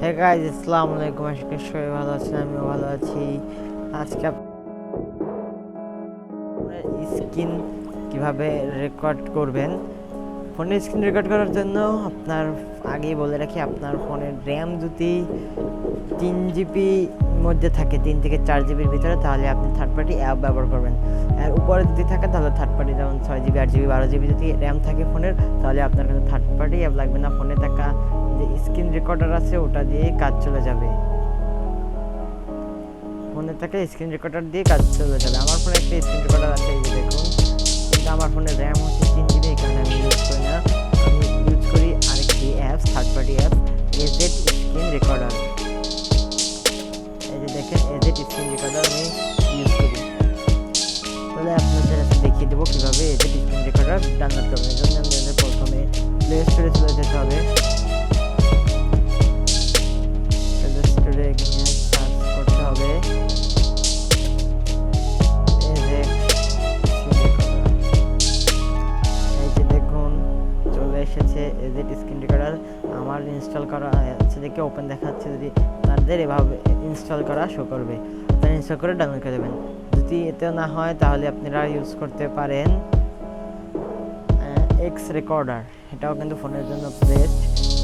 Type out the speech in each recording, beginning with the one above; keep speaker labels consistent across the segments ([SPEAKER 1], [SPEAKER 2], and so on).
[SPEAKER 1] Hey guys, আসসালামু আলাইকুম। আশা করি সবাই ভালো আছেন, আমিও ভালো আছি। আজকে আপনার স্ক্রিন কিভাবে রেকর্ড করবেন। ফোনের স্ক্রিন রেকর্ড করার জন্য আপনার আগেই বলে রাখি, আপনার ফোনের র্যাম যদি 3 GB মধ্যে থাকে, 3 থেকে 4 GBর ভিতরে, তাহলে আপনি থার্ড পার্টি অ্যাপ ব্যবহার করবেন। আর উপরে যদি থাকে তাহলে থার্ড পার্টি, যেমন 6 GB, 8 GB, 12 GB যদি র্যাম থাকে ফোনের, তাহলে আপনার কাছে থার্ড পার্টি অ্যাপ লাগবে না। ফোনে থাকা যে স্ক্রিন রেকর্ডার আছে ওটা দিয়েই কাজ চলে যাবে। ফোনে থাকলে স্ক্রিন রেকর্ডার দিয়ে কাজ চলে যাবে। আমার ফোনে একটা স্ক্রিন রেকর্ডার আছে, এই যে দেখুন। কিন্তু আমার ফোনের র্যাম হচ্ছে 3 GB, এই কারণে আমি ইউজ করি না। আমি ইউজ করি আরেকটি apps, third party app, AZ screen recorder. এই যে দেখেন, এজেড স্ক্রিন রেকর্ডার আমি ইউজ করি। তাহলে আপনাদের কাছে দেখিয়ে দেবো কীভাবে এজেড স্ক্রিন রেকর্ডার ডাউনলোড করবেন। এই জন্য আমাদের প্রথমে প্লে স্টোরে চলে যেতে হবে। প্লে স্টোরে গিয়ে সার্চ করতে হবে এসেছে এজেড স্ক্রিন রেকর্ডার। আমার ইনস্টল করা আছে দেখে ওপেন দেখাচ্ছে, যদি তাদের এভাবে ইনস্টল করা শো করবে, তারা ইনস্টল করে ডাউনলোড করে দেবেন। যদি এতেও না হয় তাহলে আপনারা ইউজ করতে পারেন এক্স রেকর্ডার, এটাও কিন্তু ফোনের জন্য বেস্ট।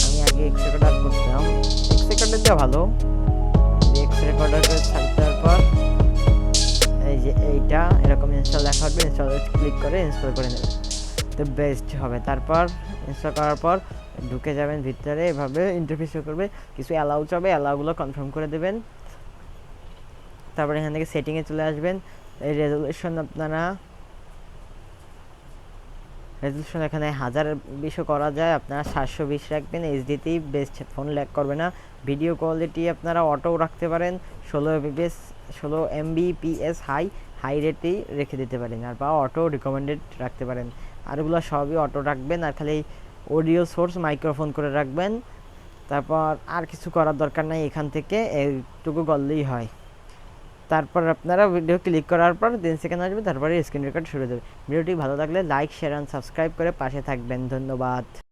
[SPEAKER 1] আমি আগে এক্স রেকর্ডার করতাম, এক্স রেকর্ডারটা ভালো। এক্স রেকর্ডার করে দেওয়ার পর এই যে এইটা এরকম ইনস্টল দেখা হবে, ইনস্টল ক্লিক করে ইনস্টল করে নেবেন, তো বেস্ট হবে। তারপর ইনস্টল করার পর ঢুকে যাবেন ভিতরে, এভাবে ইন্টারফেস করবে, কিছু অ্যালাউ চাবে, অ্যালাউগুলো কনফার্ম করে দেবেন। তারপর এখান থেকে সেটিংয়ে চলে আসবেন। এই রেজলিউশন এখানে 1020 করা যায়, আপনারা 720 রাখবেন। এইচডিতেই বেস্ট, ফোন ল্যাগ করবে না। ভিডিও কোয়ালিটি আপনারা অটো রাখতে পারেন, 16 MBps হাই রেটেই রেখে দিতে পারেন, আর বা অটো রিকমেন্ডেড রাখতে পারেন। আর ওগুলো সবই অটো রাখবেন, আর খালি অডিও সোর্স মাইক্রোফোন করে রাখবেন। তারপর আর কিছু করার দরকার নাই, এখান থেকে এইটুকু করলেই হয়। তারপর আপনারা ভিডিও ক্লিক করার পর 3 সেকেন্ড আসবে, তারপরে স্ক্রিন রেকর্ড শুরু হবে। ভিডিওটি ভালো লাগলে লাইক, শেয়ার অ্যান্ড সাবস্ক্রাইব করে পাশে থাকবেন। ধন্যবাদ।